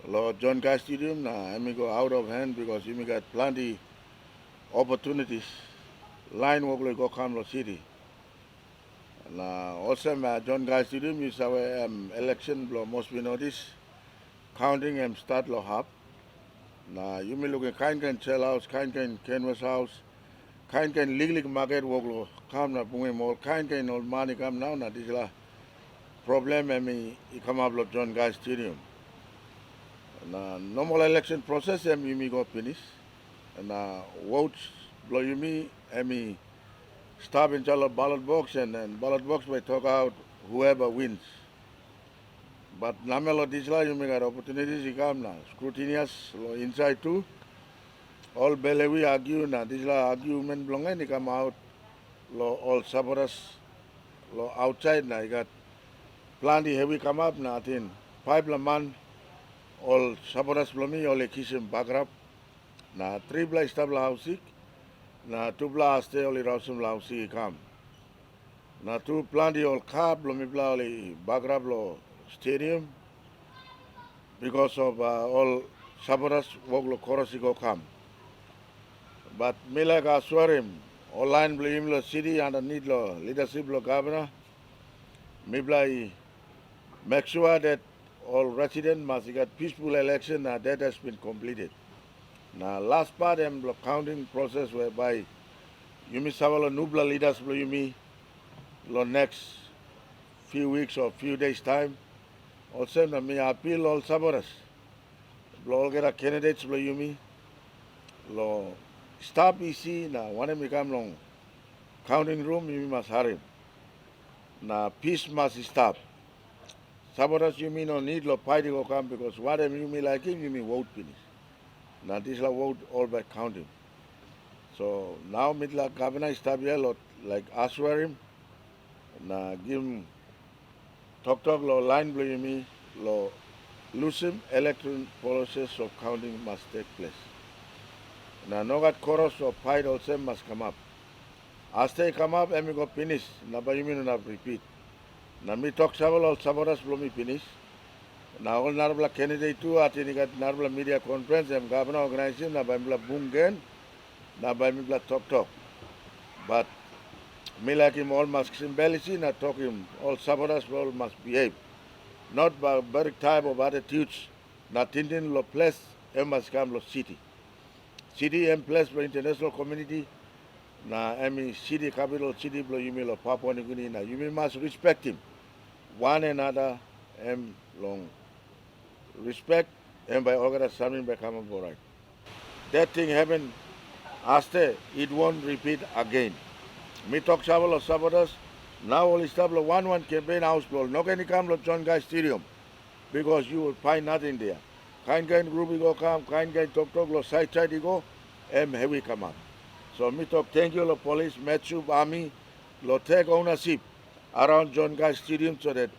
Lo John Guy Stadium na I go out of hand because you got plenty opportunities. Line work lo go come lo city. Na also John Guy Stadium is our election lo must be noticed. Counting start lo hub. Na you may look at kind shell house, kind canvas house, kind legally market work lo come na bungi more kind old money come now na this la problem come up lo John Guy Stadium. Na normal election process you go finish. Na votes blow you stop in the ballot box and then ballot box may talk out whoever wins. But namelo disla you got opportunities to come na scrutinous lo inside too. All belewi argue na disla argument belong ni come out lo all supporters lo outside na you got plenty heavy come up na tin 5 la man all supporters blomi all kisim bagrap na 3 bla stabla housing na 2 bla stay all rausum la housing come. Na 2 plenty all cab blomi bla all bagrap lo stadium because of all supporters work lo chorus go come. But me like I swear him, online blame lo city underneath lo leadership lo governor. Me blay make sure that all residents must get peaceful election that has been completed. Now last part lo counting process whereby you me savalo nubla leaders lo you lo next few weeks or few days time. Also na me appeal all supporters. Lo get a candidates lo you lo stop EC na one me come long counting room you must hurry. Na peace must stop. Supporters you no need lo fighting go come because what you like him you vote finish. Now this la vote all by counting. So now midla governor stop here lo like aswear him na give him talk lo line blow you lo lose him electoral process of counting must take place. Now no got chorus or fight also must come up. As they come up, and we go finish. Na ba you na repeat. Na me talk several all supporters blow me finish. Now all narbla candidate too at any got narbla media conference and governor organization na ba bla boom gen na ba bla talk. But me like him all must symbolize na talk him all supporters all must behave. Not by very type of attitudes. Na tintin lo place must come lo city. City and place for international community. Na city capital city blow you lo Papua New Guinea na you must respect him. One another long respect and by organize something by common right. That thing happened after it won't repeat again. Me talk several of supporters now all establish one campaign house blow. No can come lo John Guy Stadium because you will find nothing there. Kind group go come, kind talk lo side go heavy come up. So me talk thank you lo police, Metro Army, lo take ownership around John Guy Stadium so that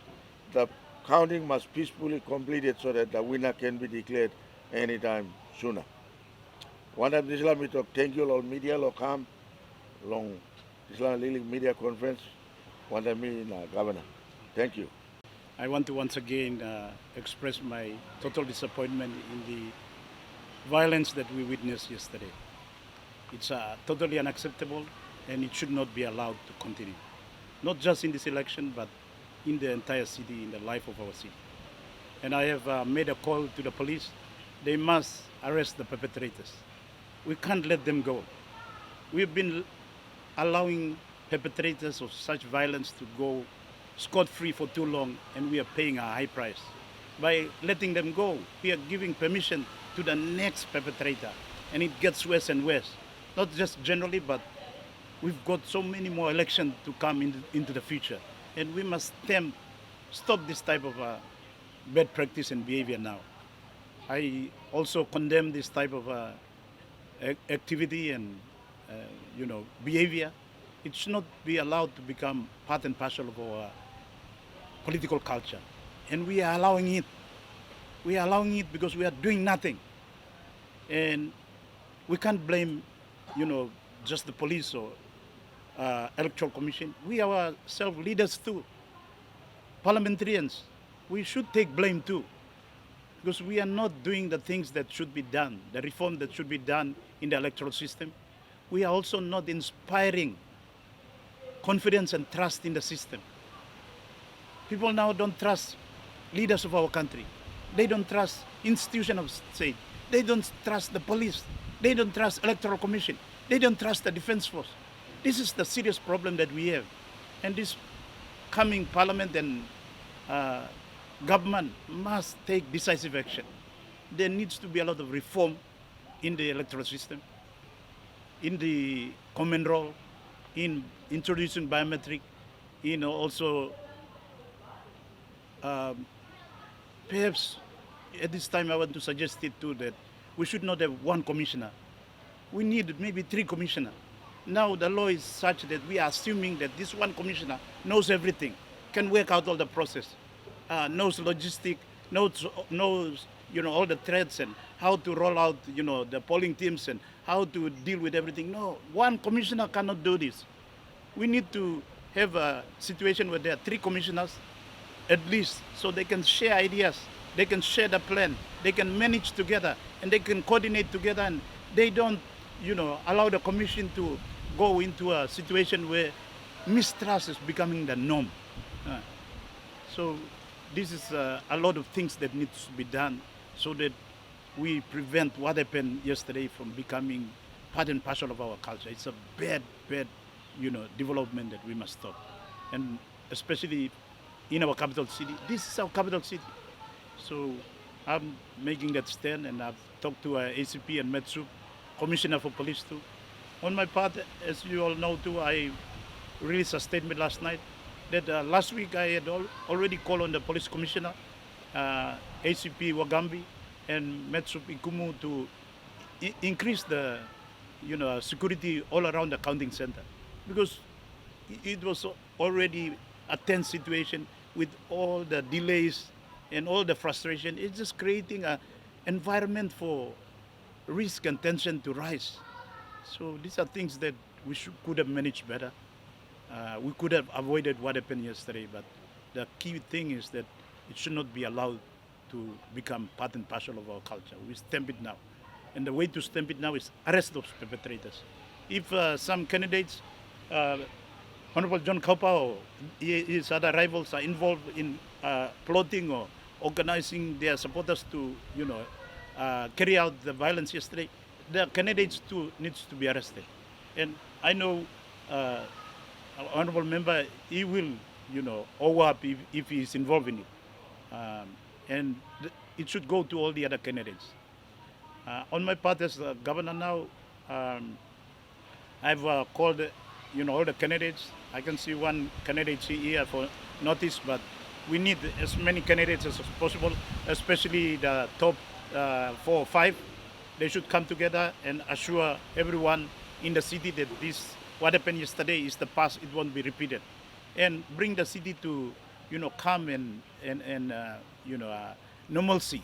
the counting must peacefully completed so that the winner can be declared anytime sooner. One time this me talk thank you lo media lo come long this Lily media conference. One time me na governor. Thank you. I want to once again express my total disappointment in the violence that we witnessed yesterday. It's totally unacceptable and it should not be allowed to continue. Not just in this election, but in the entire city, in the life of our city. And I have made a call to the police. They must arrest the perpetrators. We can't let them go. We've been allowing perpetrators of such violence to go scot-free for too long, and we are paying a high price. By letting them go, we are giving permission to the next perpetrator, and it gets worse and worse. Not just generally, but we've got so many more elections to come into the future, and we must stop this type of bad practice and behavior now. I also condemn this type of activity and behavior. It should not be allowed to become part and parcel of our political culture. And we are allowing it. We are allowing it because we are doing nothing. And we can't blame, just the police or electoral commission. We are ourselves leaders too. Parliamentarians, we should take blame too. because we are not doing the things that should be done, the reform that should be done in the electoral system. We are also not inspiring confidence and trust in the system. People now don't trust leaders of our country. They don't trust institutions of state. They don't trust the police. They don't trust electoral commission. They don't trust the defense force. This is the serious problem that we have. And this coming parliament and government must take decisive action. There needs to be a lot of reform in the electoral system, in the common role, in introducing biometric, also perhaps at this time I want to suggest it too that we should not have one commissioner. We need maybe 3 commissioners. Now the law is such that we are assuming that this one commissioner knows everything, can work out all the process, knows logistic, knows all the threats and how to roll out the polling teams and how to deal with everything. No, one commissioner cannot do this. We need to have a situation where there are 3 commissioners at least, so they can share ideas, they can share the plan, they can manage together, and they can coordinate together, and they don't allow the commission to go into a situation where mistrust is becoming the norm. So this is a lot of things that needs to be done so that we prevent what happened yesterday from becoming part and parcel of our culture. It's a bad development that we must stop. And especially in our capital city. This is our capital city. So I'm making that stand, and I've talked to ACP and Metsup, Commissioner for Police too. On my part, as you all know too, I released a statement last night that last week I had already called on the Police Commissioner, ACP Wagambi and Metsup Ikumu to increase the security all around the counting center, because it was already a tense situation with all the delays and all the frustration. It's just creating an environment for risk and tension to rise. So these are things that we could have managed better. We could have avoided what happened yesterday, but the key thing is that it should not be allowed to become part and parcel of our culture. We stamp it now. And the way to stamp it now is arrest those perpetrators. If some candidates, Honorable John Kaupa or his other rivals are involved in plotting or organizing their supporters to, carry out the violence yesterday, the candidates too needs to be arrested. And I know our honorable member, he will, owe up if he is involved in it. And it should go to all the other candidates. On my part as governor now, I've called all the candidates. I can see one candidate here for notice, but we need as many candidates as possible, especially the top 4 or 5. They should come together and assure everyone in the city that what happened yesterday is the past, it won't be repeated. And bring the city to, calm and normalcy.